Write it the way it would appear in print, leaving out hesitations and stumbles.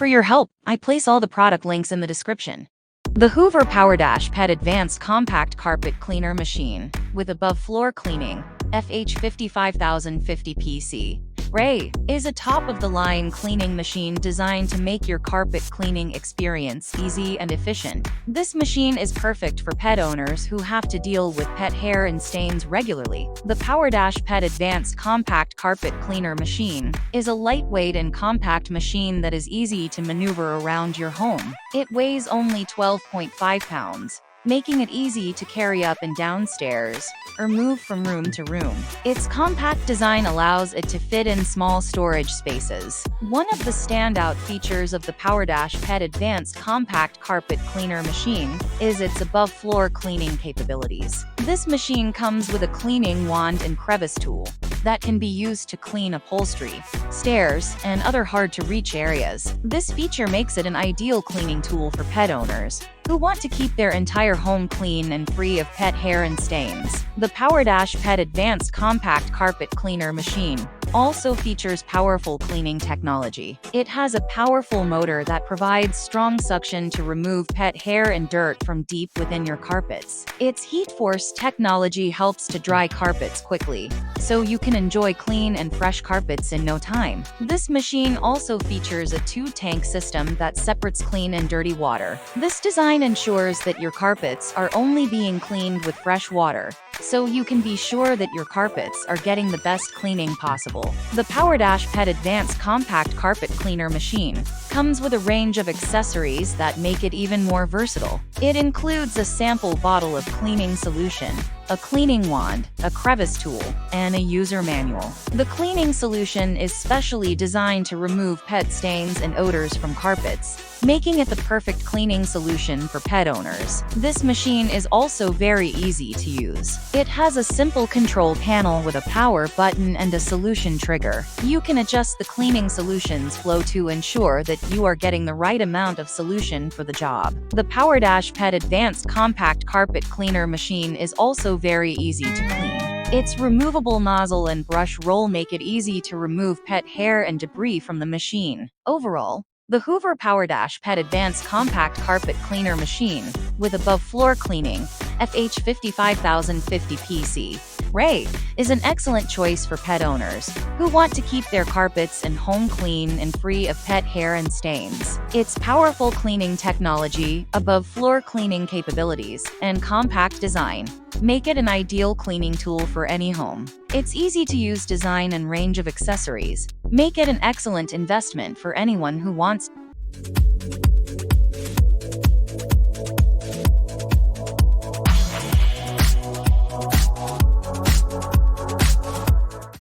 your help. I place all the product links in the description. The Hoover PowerDash Pet Advanced Compact Carpet Cleaner Machine with above floor cleaning, FH55050 PC. Ray is a top-of-the-line cleaning machine designed to make your carpet cleaning experience easy and efficient. This machine is perfect for pet owners who have to deal with pet hair and stains regularly. The PowerDash Pet Advanced Compact Carpet Cleaner Machine is a lightweight and compact machine that is easy to maneuver around your home. It weighs only 12.5 pounds, making it easy to carry up and down stairs or move from room to room. Its compact design allows it to fit in small storage spaces. One of the standout features of the PowerDash Pet Advanced Compact Carpet Cleaner Machine is its above-floor cleaning capabilities. This machine comes with a cleaning wand and crevice tool that can be used to clean upholstery, stairs, and other hard-to-reach areas. This feature makes it an ideal cleaning tool for pet owners who want to keep their entire home clean and free of pet hair and stains. The PowerDash Pet Advanced Compact Carpet Cleaner Machine also features powerful cleaning technology. It has a powerful motor that provides strong suction to remove pet hair and dirt from deep within your carpets. Its heat force technology helps to dry carpets quickly, so you can enjoy clean and fresh carpets in no time. This machine also features a 2-tank system that separates clean and dirty water. This design ensures that your carpets are only being cleaned with fresh water, so you can be sure that your carpets are getting the best cleaning possible. The PowerDash Pet Advanced Compact Carpet Cleaner Machine comes with a range of accessories that make it even more versatile. It includes a sample bottle of cleaning solution, a cleaning wand, a crevice tool, and a user manual. The cleaning solution is specially designed to remove pet stains and odors from carpets, making it the perfect cleaning solution for pet owners. This machine is also very easy to use. It has a simple control panel with a power button and a solution trigger. You can adjust the cleaning solution's flow to ensure that you are getting the right amount of solution for the job. The PowerDash Pet Advanced Compact Carpet Cleaner Machine is also very easy to clean. Its removable nozzle and brush roll make it easy to remove pet hair and debris from the machine. Overall, the Hoover PowerDash Pet Advanced Compact Carpet Cleaner Machine with above-floor cleaning, FH55050 PC, Ray is an excellent choice for pet owners who want to keep their carpets and home clean and free of pet hair and stains. Its powerful cleaning technology, above-floor cleaning capabilities, and compact design make it an ideal cleaning tool for any home. Its easy-to-use design and range of accessories make it an excellent investment for anyone who wants